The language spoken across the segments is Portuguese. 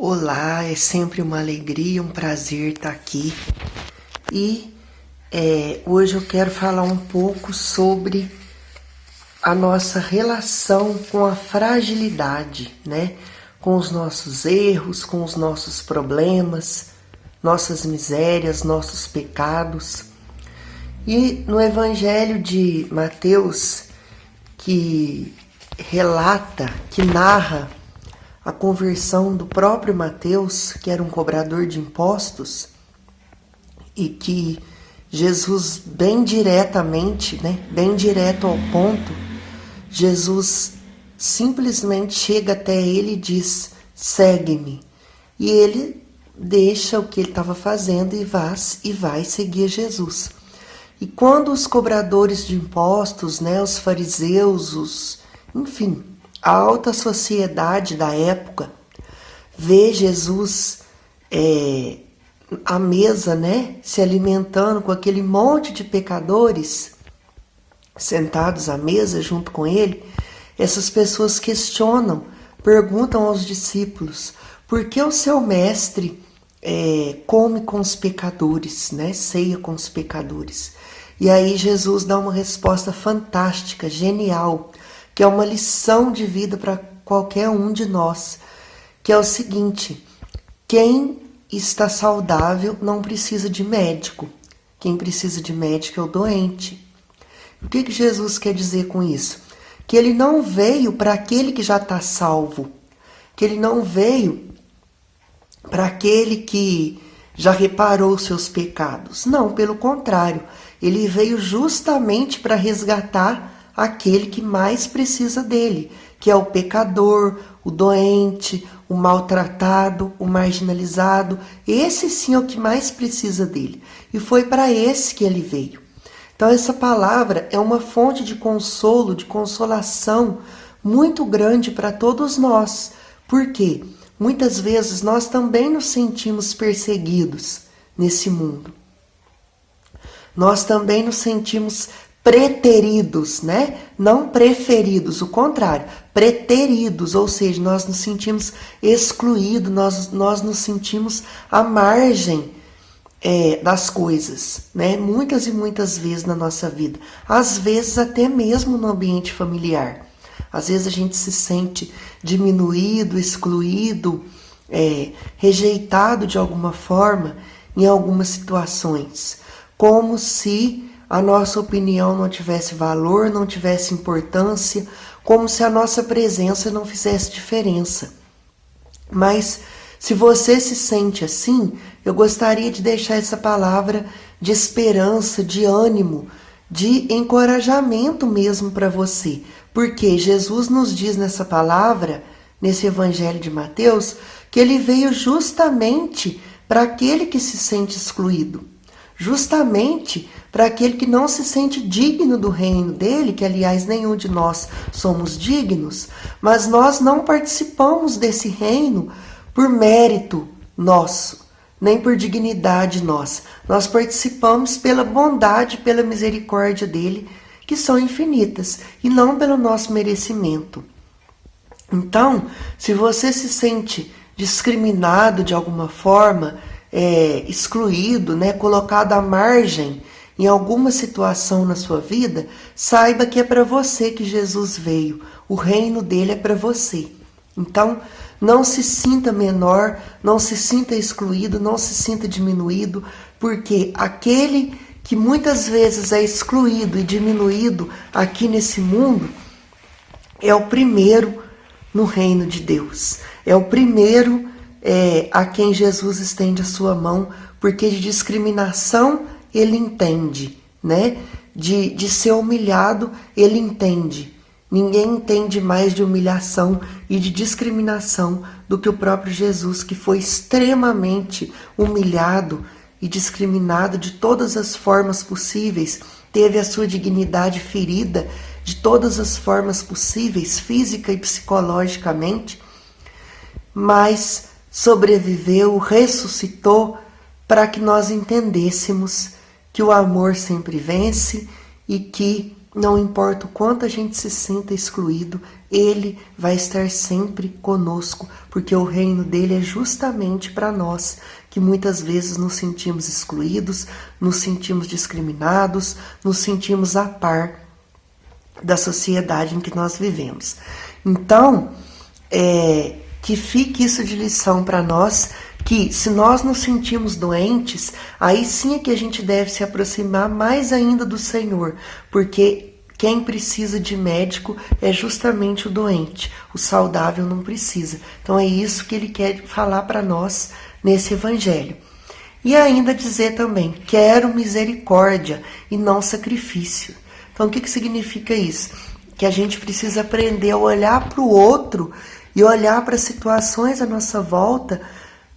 Olá, é sempre uma alegria, um prazer estar aqui. E hoje eu quero falar um pouco sobre a nossa relação com a fragilidade, né? Com os nossos erros, com os nossos problemas, nossas misérias, nossos pecados. E no Evangelho de Mateus, que relata, que narra a conversão do próprio Mateus, que era um cobrador de impostos, e que Jesus bem diretamente, bem direto ao ponto, Jesus simplesmente chega até ele e diz: segue-me. E ele deixa o que ele estava fazendo e vai seguir Jesus. E quando os cobradores de impostos, os fariseus, enfim, a alta sociedade da época, vê Jesus à mesa, se alimentando com aquele monte de pecadores sentados à mesa junto com ele, essas pessoas questionam, perguntam aos discípulos: por que o seu mestre come com os pecadores, ceia com os pecadores? E aí Jesus dá uma resposta fantástica, genial, que é uma lição de vida para qualquer um de nós, que é o seguinte: quem está saudável não precisa de médico, quem precisa de médico é o doente. O que Jesus quer dizer com isso? Que ele não veio para aquele que já está salvo, que ele não veio para aquele que já reparou os seus pecados. Não, pelo contrário, ele veio justamente para resgatar aquele que mais precisa dele, que é o pecador, o doente, o maltratado, o marginalizado. Esse sim é o que mais precisa dele. E foi para esse que ele veio. Então essa palavra é uma fonte de consolo, de consolação muito grande para todos nós. Por quê? Muitas vezes nós também nos sentimos perseguidos nesse mundo. Nós também nos sentimos preteridos, não preferidos, o contrário, preteridos, ou seja, nós nos sentimos excluídos, nós nos sentimos à margem das coisas, muitas e muitas vezes na nossa vida, às vezes até mesmo no ambiente familiar. Às vezes a gente se sente diminuído, excluído, rejeitado de alguma forma em algumas situações, como se a nossa opinião não tivesse valor, não tivesse importância, como se a nossa presença não fizesse diferença. Mas se você se sente assim, eu gostaria de deixar essa palavra de esperança, de ânimo, de encorajamento mesmo para você. Porque Jesus nos diz nessa palavra, nesse Evangelho de Mateus, que ele veio justamente para aquele que se sente excluído. Justamente para aquele que não se sente digno do reino dele, que aliás nenhum de nós somos dignos, mas nós não participamos desse reino por mérito nosso, nem por dignidade nossa. Nós participamos pela bondade, pela misericórdia dele, que são infinitas, e não pelo nosso merecimento. Então, se você se sente discriminado de alguma forma, excluído, colocado à margem em alguma situação na sua vida, saiba que é para você que Jesus veio. O reino dele é para você. Então, não se sinta menor, não se sinta excluído, não se sinta diminuído, porque aquele que muitas vezes é excluído e diminuído aqui nesse mundo é o primeiro no reino de Deus. É o primeiro a quem Jesus estende a sua mão, porque de discriminação ele entende, de ser humilhado ele entende. Ninguém entende mais de humilhação e de discriminação do que o próprio Jesus, que foi extremamente humilhado e discriminado de todas as formas possíveis, teve a sua dignidade ferida de todas as formas possíveis, física e psicologicamente, mas sobreviveu, ressuscitou, para que nós entendêssemos que o amor sempre vence e que não importa o quanto a gente se sinta excluído, Ele vai estar sempre conosco, porque o reino dele é justamente para nós, que muitas vezes nos sentimos excluídos, nos sentimos discriminados, nos sentimos a par da sociedade em que nós vivemos. Então, que fique isso de lição para nós, que se nós nos sentimos doentes, aí sim é que a gente deve se aproximar mais ainda do Senhor, porque quem precisa de médico é justamente o doente, o saudável não precisa. Então é isso que ele quer falar para nós nesse evangelho. E ainda dizer também, quero misericórdia e não sacrifício. Então o que significa isso? Que a gente precisa aprender a olhar para o outro e olhar para as situações à nossa volta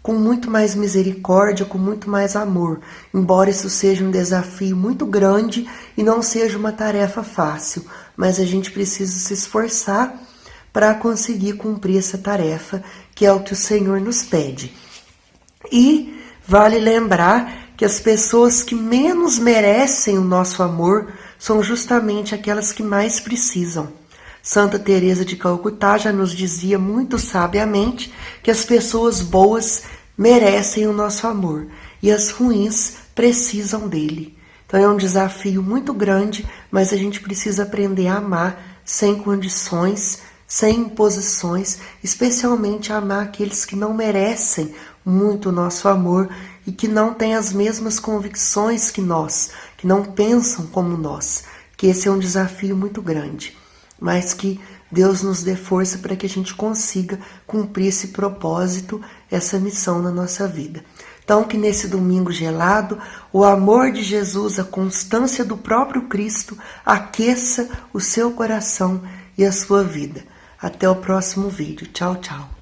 com muito mais misericórdia, com muito mais amor, embora isso seja um desafio muito grande e não seja uma tarefa fácil, mas a gente precisa se esforçar para conseguir cumprir essa tarefa, que é o que o Senhor nos pede. E vale lembrar que as pessoas que menos merecem o nosso amor são justamente aquelas que mais precisam. Santa Teresa de Calcutá já nos dizia muito sabiamente que as pessoas boas merecem o nosso amor e as ruins precisam dele. Então é um desafio muito grande, mas a gente precisa aprender a amar sem condições, sem imposições, especialmente a amar aqueles que não merecem muito o nosso amor e que não têm as mesmas convicções que nós, que não pensam como nós, que esse é um desafio muito grande, mas que Deus nos dê força para que a gente consiga cumprir esse propósito, essa missão na nossa vida. Então, que nesse domingo gelado, o amor de Jesus, a constância do próprio Cristo, aqueça o seu coração e a sua vida. Até o próximo vídeo. Tchau, tchau.